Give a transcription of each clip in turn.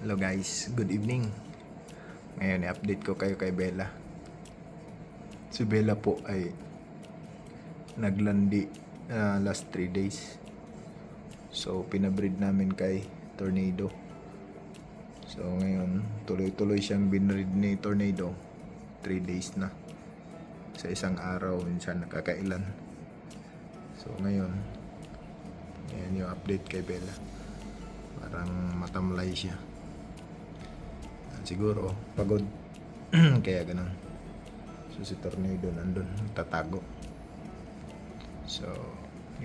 Hello guys, good evening. Ngayon i-update ko kayo kay Bella. Si Bella po ay naglandi last 3 days. So pinabreed namin kay Tornado. So ngayon tuloy-tuloy siyang binreed ni Tornado. 3 days na. Sa isang araw minsan nakakailan. So ngayon yan yung update kay Bella. Parang matamlay siya. Siguro pagod. Kaya ganun. So si Tornado nandun tatago. So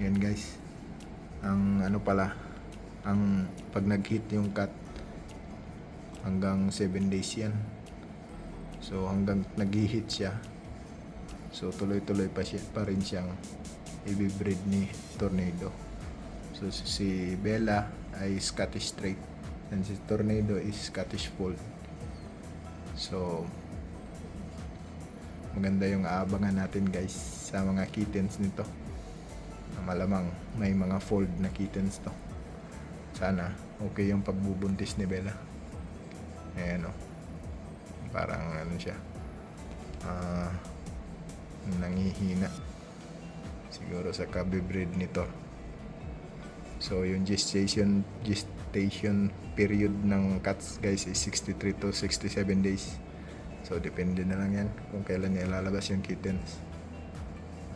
yan guys. Ang ano pala, ang pag nag-hit yung cat hanggang 7 days yan. So hanggang nag-hit siya, so tuloy-tuloy pa rin siyang i-breed ni Tornado. So si Bella ay Scottish Straight and si Tornado is Scottish Fold. So maganda yung aabangan natin guys sa mga kittens nito. Malamang may mga fold na kittens to. Sana okay yung pagbubuntis ni Bella. Ayan o, parang ano siya, nangihina siguro sa kabibreed nito. So yung gestation period ng cats guys is 63 to 67 days. So depende na lang yan kung kailan niya ilalabas yung kittens.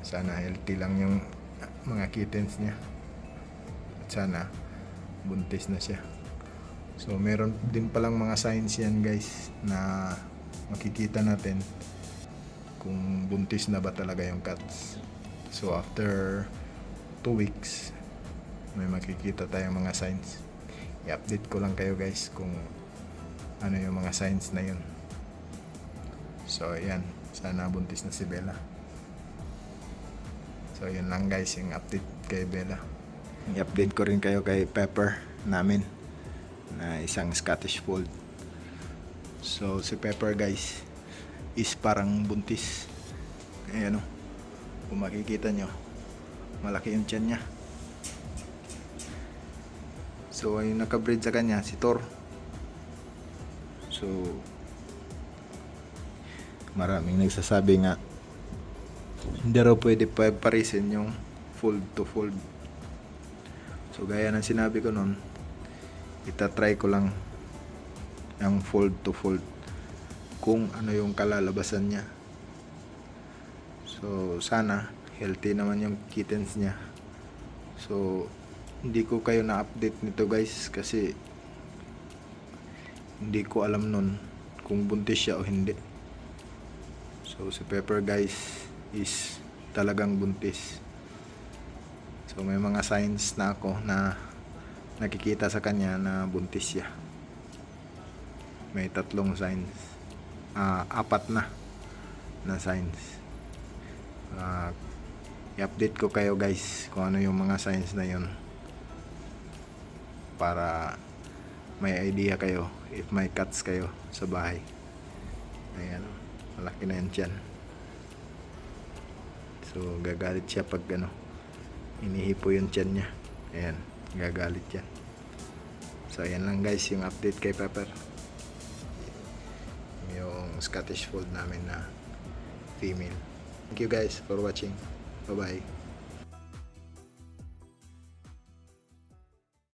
Sana healthy lang yung mga kittens niya at sana buntis na siya. So meron din palang mga signs yan guys na makikita natin kung buntis na ba talaga yung cats. So after 2 weeks may makikita tayong mga signs. I-update ko lang kayo guys kung ano yung mga signs na yun. So ayan, sana buntis na si Bella. So yun lang guys yung update kay Bella. I-update ko rin kayo kay Pepper namin na isang Scottish Fold. So si Pepper guys is parang buntis. Ayan o, kung makikita nyo, malaki yung tiyan niya. So yung nakabreed sa kanya si Thor. So maraming nagsasabi nga hindi raw pwede parisin yung fold to fold. So gaya ng sinabi ko nun, itatry ko lang yung fold to fold kung ano yung kalalabasan niya. So sana healthy naman yung kittens niya. So hindi ko kayo na-update nito guys kasi hindi ko alam nun kung buntis siya o hindi. So si Pepper guys is talagang buntis. So may mga signs na ako na nakikita sa kanya na buntis siya. May 3 signs, 4 na signs. I-update ko kayo guys kung ano yung mga signs na yun para may idea kayo if may cats kayo sa bahay. Ayan, malaki na yan tiyan. So gagalit siya pag inihipo yung tiyan niya. Ayan, gagalit yan. So ayan lang guys yung update kay Pepper, yung Scottish Fold namin na female. Thank you guys for watching. Bye bye.